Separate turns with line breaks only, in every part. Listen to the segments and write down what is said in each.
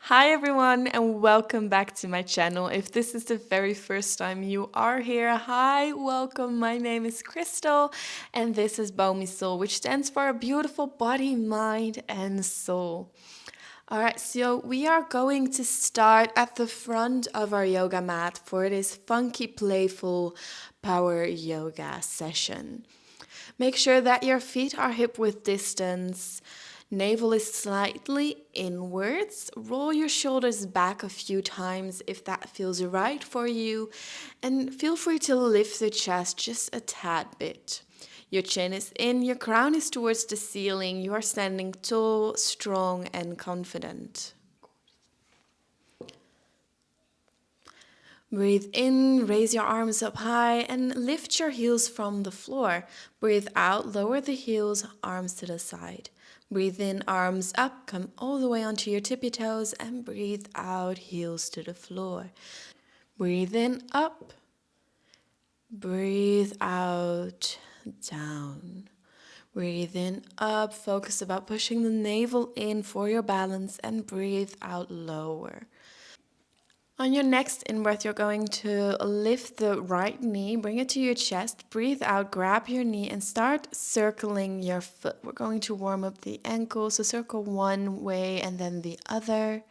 Hi everyone and welcome back to my channel. If this is the very first time you are here, hi, welcome. My name is Christel and this is Beaumisoul, which stands for a beautiful body, mind and soul. Alright, so we are going to start at the front of our yoga mat for this funky, playful power yoga session. Make sure that your feet are hip width distance. Navel is slightly inwards. Roll your shoulders back a few times if that feels right for you. And feel free to lift the chest just a tad bit. Your chin is in, your crown is towards the ceiling. You are standing tall, strong, and confident. Breathe in, raise your arms up high and lift your heels from the floor. Breathe out, lower the heels, arms to the side. Breathe in, arms up, come all the way onto your tippy toes and breathe out, heels to the floor. Breathe in, up. Breathe out, down. Breathe in, up, focus about pushing the navel in for your balance and breathe out, lower. On your next in-breath, you're going to lift the right knee, bring it to your chest, breathe out, grab your knee and start circling your foot. We're going to warm up the ankle, so circle one way and then the other.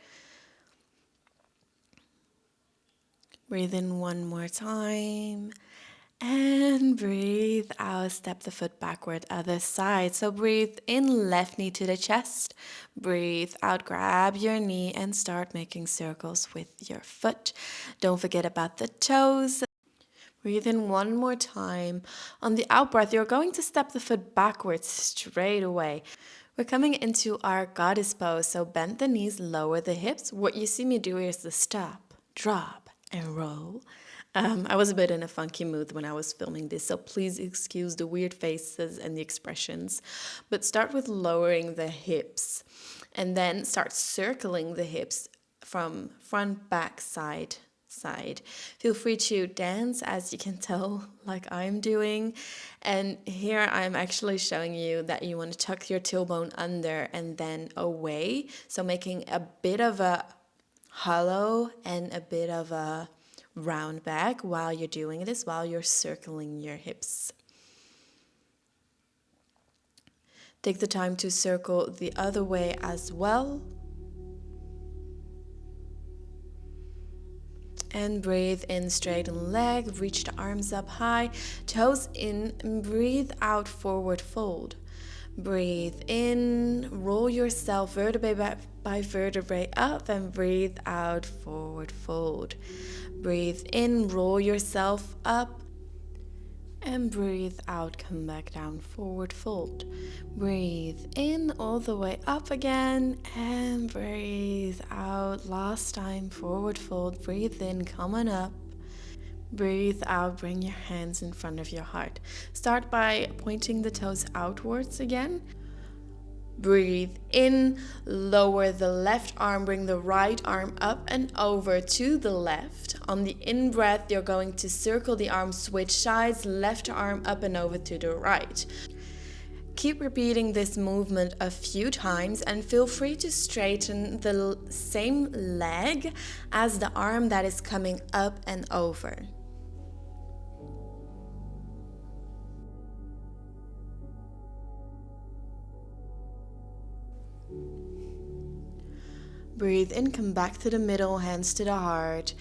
Breathe in one more time. And breathe out, step the foot backward, other side. So breathe in, left knee to the chest. Breathe out, grab your knee and start making circles with your foot. Don't forget about the toes. Breathe in one more time. On the out breath, you're going to step the foot backwards straight away. We're coming into our goddess pose, so bend the knees, lower the hips. What you see me do is the stop, drop, and roll. I was a bit in a funky mood when I was filming this, so please excuse the weird faces and the expressions. But start with lowering the hips and then start circling the hips from front, back, side. Feel free to dance, as you can tell, like I'm doing. And here I'm actually showing you that you want to tuck your tailbone under and then away. So making a bit of a hollow and a bit of a round back while you're doing this, while you're circling your hips. Take the time to circle the other way as well. And breathe in, straighten leg, reach the arms up high, toes in, and breathe out, forward fold. Breathe in, roll yourself vertebrae by vertebrae up and breathe out, forward fold. Breathe in, roll yourself up and breathe out, come back down, forward fold. Breathe in, all the way up again and breathe out. Last time, forward fold. Breathe in, come on up. Breathe out, bring your hands in front of your heart. Start by pointing the toes outwards again. Breathe in, lower the left arm, bring the right arm up and over to the left. On the in-breath, you're going to circle the arm, switch sides, left arm up and over to the right. Keep repeating this movement a few times and feel free to straighten the same leg as the arm that is coming up and over. Breathe in, come back to the middle, hands to the heart.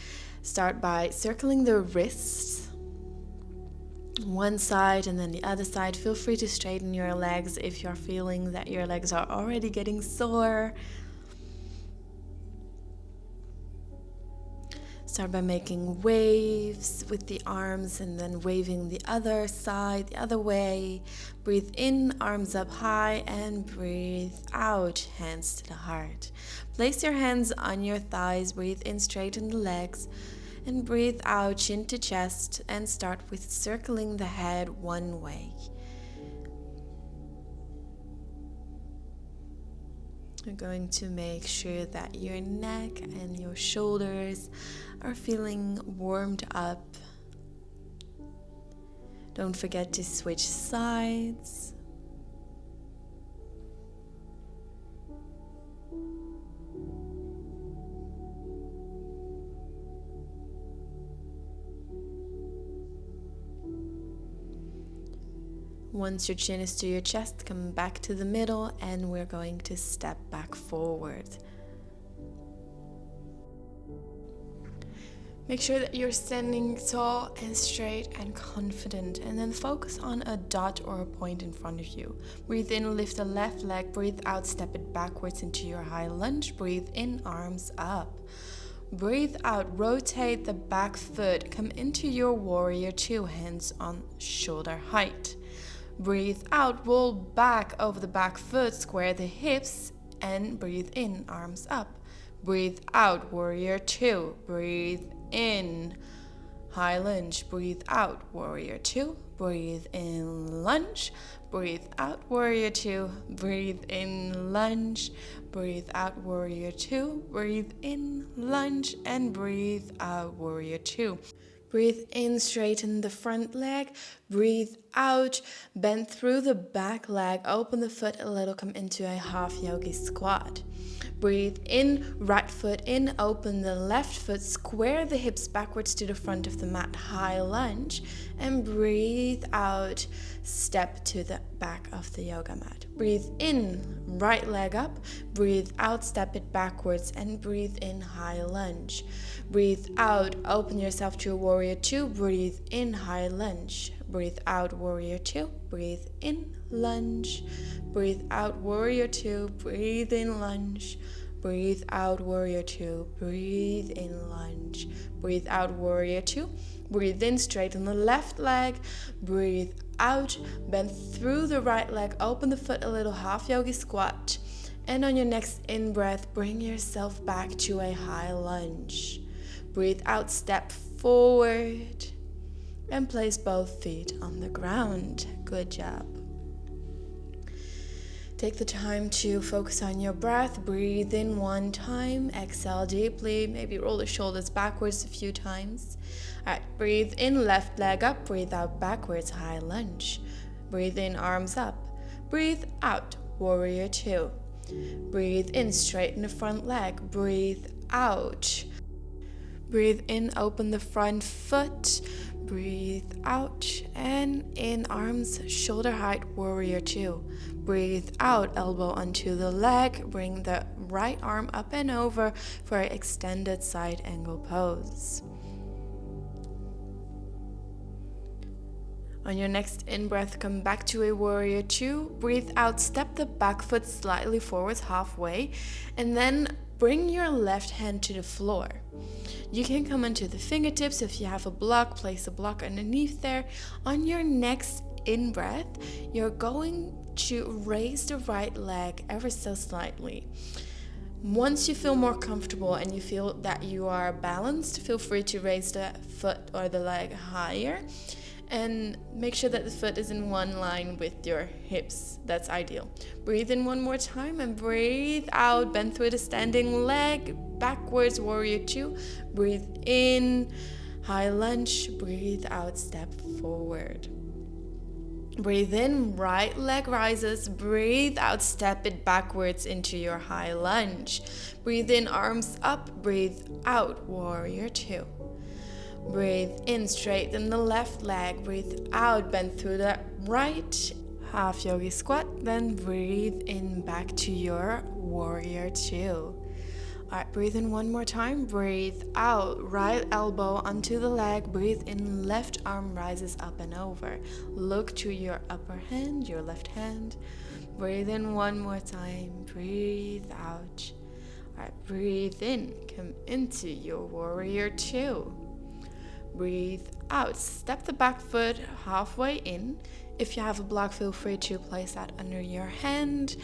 Start by circling the wrists, one side and then the other side. Feel free to straighten your legs if you're feeling that your legs are already getting sore. Start by making waves with the arms and then waving the other side, the other way. Breathe in, arms up high, and breathe out, hands to the heart. Place your hands on your thighs, breathe in, straighten the legs, and breathe out, chin to chest, and start with circling the head one way. You're going to make sure that your neck and your shoulders are feeling warmed up. Don't forget to switch sides. Once your chin is to your chest, come back to the middle and we're going to step back forward. Make sure that you're standing tall and straight and confident, and then focus on a dot or a point in front of you. Breathe in, lift the left leg. Breathe out, step it backwards into your high lunge. Breathe in, arms up. Breathe out, rotate the back foot. Come into your warrior two, hands on shoulder height. Breathe out, roll back over the back foot, square the hips, and breathe in, arms up. Breathe out, warrior two. Breathe in, high lunge. Breathe out, warrior two. Breathe in, lunge. Breathe out, warrior two. Breathe in, lunge. Breathe out, warrior two. Breathe in, lunge, and breathe out, warrior two. Breathe in, straighten the front leg. Breathe out, bend through the back leg. Open the foot a little, come into a half yogi squat. Breathe in, right foot in, open the left foot, square the hips backwards to the front of the mat, high lunge, and breathe out, step to the back of the yoga mat. Breathe in, right leg up, breathe out, step it backwards, and breathe in, high lunge. Breathe out, open yourself to a warrior two, breathe in, high lunge. Breathe out, warrior two, breathe in, lunge. Breathe out, warrior two, breathe in, lunge. Breathe out, warrior two, breathe in, lunge. Breathe out, warrior two. Breathe in, straighten the left leg. Breathe out, bend through the right leg, open the foot a little, half yogi squat. And on your next in-breath, bring yourself back to a high lunge. Breathe out, step forward, and place both feet on the ground. Good job. Take the time to focus on your breath. Breathe in one time. Exhale deeply. Maybe roll the shoulders backwards a few times. All right, breathe in, left leg up. Breathe out, backwards, high lunge. Breathe in, arms up. Breathe out, warrior two. Breathe in, straighten the front leg. Breathe out. Breathe in, open the front foot. Breathe out, and in, arms shoulder height, warrior two. Breathe out, elbow onto the leg. Bring the right arm up and over for an extended side angle pose. On your next in-breath, come back to a warrior two. Breathe out, step the back foot slightly forwards halfway, and then bring your left hand to the floor. You can come into the fingertips. If you have a block, place a block underneath there. On your next in-breath, you're going to raise the right leg ever so slightly. Once you feel more comfortable and you feel that you are balanced, feel free to raise the foot or the leg higher. And make sure that the foot is in one line with your hips. That's ideal. Breathe in one more time and breathe out. Bend through the standing leg. Backwards, warrior two. Breathe in, high lunge. Breathe out, step forward. Breathe in, right leg rises. Breathe out, step it backwards into your high lunge. Breathe in, arms up. Breathe out, warrior two. Breathe in, straighten the left leg. Breathe out, bend through the right. Half yogi squat. Then breathe in back to your warrior two. Alright, breathe in one more time. Breathe out, right elbow onto the leg. Breathe in, left arm rises up and over. Look to your upper hand, your left hand. Breathe in one more time. Breathe out. Alright, breathe in. Come into your warrior two. Breathe out. Step the back foot halfway in. If you have a block, feel free to place that under your hand.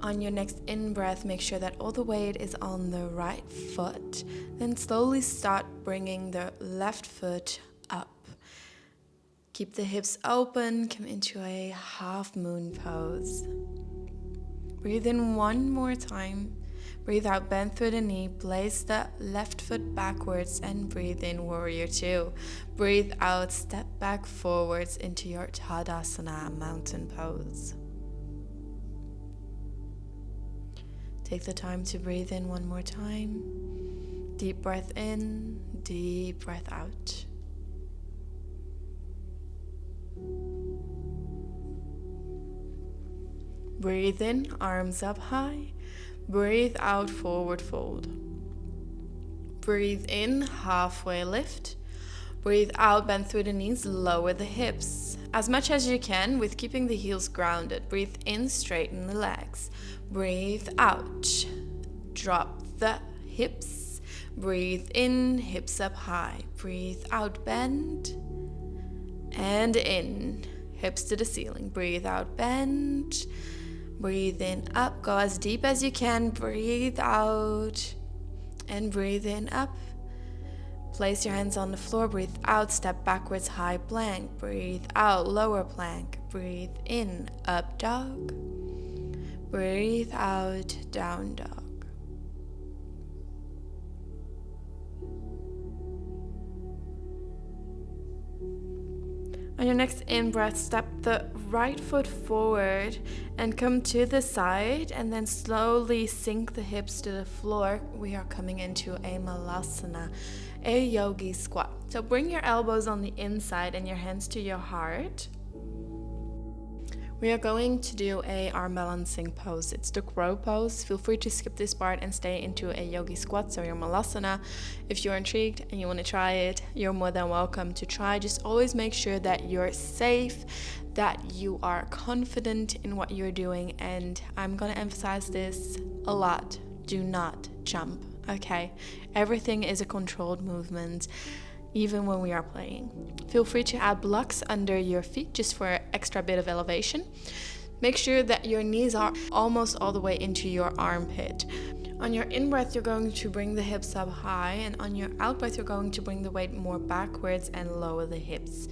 On your next in-breath, make sure that all the weight is on the right foot. Then slowly start bringing the left foot up. Keep the hips open. Come into a half moon pose. Breathe in one more time. Breathe out, bend through the knee, place the left foot backwards and breathe in, warrior two. Breathe out, step back forwards into your Tadasana, mountain pose. Take the time to breathe in one more time. Deep breath in, deep breath out. Breathe in, arms up high. Breathe out, forward fold. Breathe in, halfway lift. Breathe out, bend through the knees, lower the hips. As much as you can with keeping the heels grounded. Breathe in, straighten the legs. Breathe out. Drop the hips. Breathe in, hips up high. Breathe out, bend. And in, hips to the ceiling. Breathe out, bend. Breathe in, up. Go as deep as you can. Breathe out. And breathe in, up. Place your hands on the floor, breathe out, step backwards, high plank, breathe out, lower plank, breathe in, up dog, breathe out, down dog. On your next in-breath, step the right foot forward and come to the side and then slowly sink the hips to the floor. We are coming into a malasana, a yogi squat. So bring your elbows on the inside and your hands to your heart. We are going to do a arm balancing pose. It's the crow pose. Feel free to skip this part and stay into a yogi squat, so your malasana. If you're intrigued and you want to try it, you're more than welcome to try. Just always make sure that you're safe, that you are confident in what you're doing, and I'm going to emphasize this a lot. Do not jump, okay? Everything is a controlled movement. Even when we are playing. Feel free to add blocks under your feet just for extra bit of elevation. Make sure that your knees are almost all the way into your armpit. On your in-breath, you're going to bring the hips up high, and on your out-breath, you're going to bring the weight more backwards and lower the hips.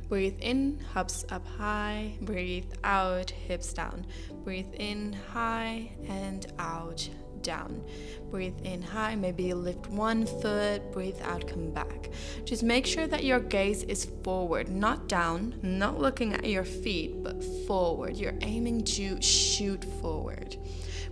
Breathe in, hips up high. Breathe out, hips down. Breathe in, high, and out, down. Breathe in high, maybe you lift one foot, breathe out, come back. Just make sure that your gaze is forward, not down, not looking at your feet, but forward. You're aiming to shoot forward.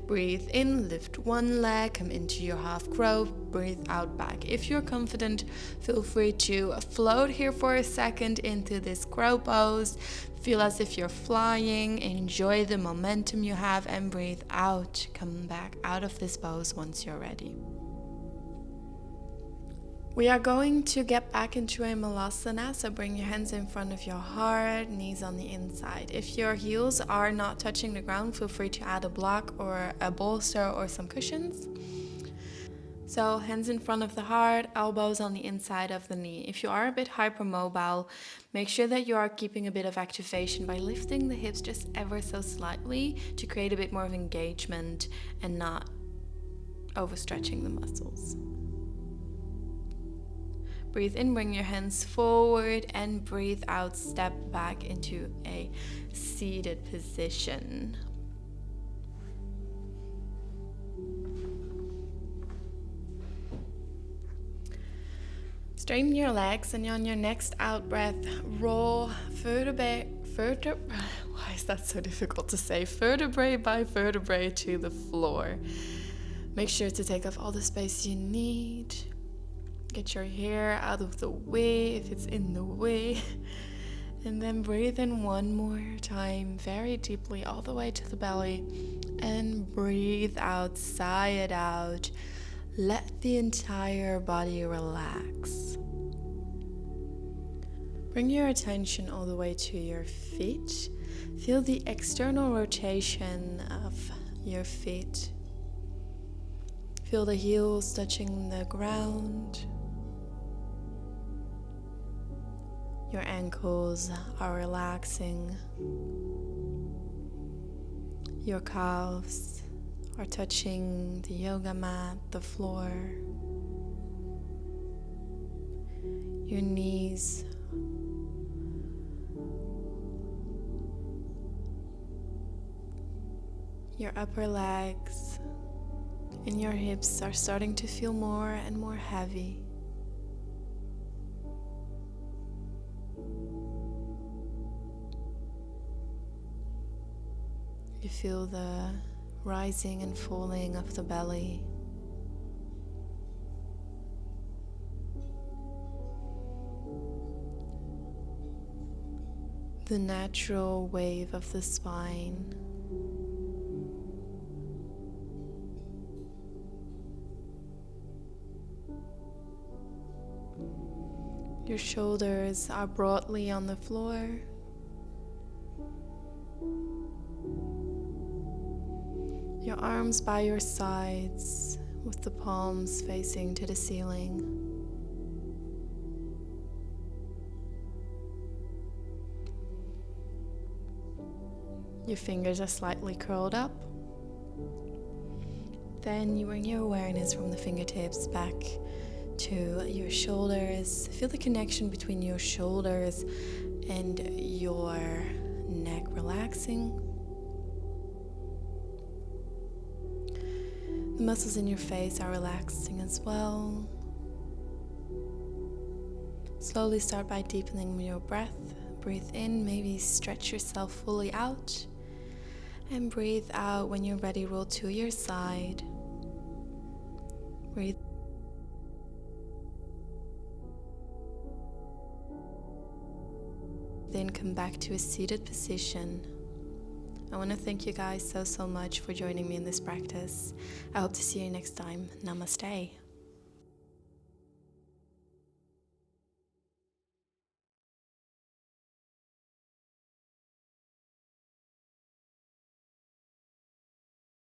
Breathe in, lift one leg, come into your half crow, breathe out back. If you're confident, feel free to float here for a second into this crow pose. Feel as if you're flying, enjoy the momentum you have, and breathe out. Come back out of this pose once you're ready. We are going to get back into a malasana, so bring your hands in front of your heart, knees on the inside. If your heels are not touching the ground, feel free to add a block or a bolster or some cushions. So hands in front of the heart, elbows on the inside of the knee. If you are a bit hypermobile, make sure that you are keeping a bit of activation by lifting the hips just ever so slightly to create a bit more of engagement and not overstretching the muscles. Breathe in, bring your hands forward, and breathe out, step back into a seated position. Straighten your legs, and on your next out breath, roll vertebrae why is that so difficult to say? Vertebrae by vertebrae to the floor. Make sure to take off all the space you need. Get your hair out of the way if it's in the way. And then breathe in one more time, very deeply, all the way to the belly. And breathe out, sigh it out. Let the entire body relax. Bring your attention all the way to your feet. Feel the external rotation of your feet. Feel the heels touching the ground. Your ankles are relaxing. Your calves are touching the yoga mat, the floor. Your knees your upper legs and your hips are starting to feel more and more heavy. You feel the rising and falling of the belly. The natural wave of the spine. Your shoulders are broadly on the floor. Your arms by your sides with the palms facing to the ceiling. Your fingers are slightly curled up. Then you bring your awareness from the fingertips back to your shoulders. Feel the connection between your shoulders and your neck relaxing. The muscles in your face are relaxing as well. Slowly start by deepening your breath. Breathe in, maybe stretch yourself fully out. And breathe out. When you're ready, roll to your side. Breathe. Then come back to a seated position. I want to thank you guys so much for joining me in this practice. I hope to see you next time. Namaste.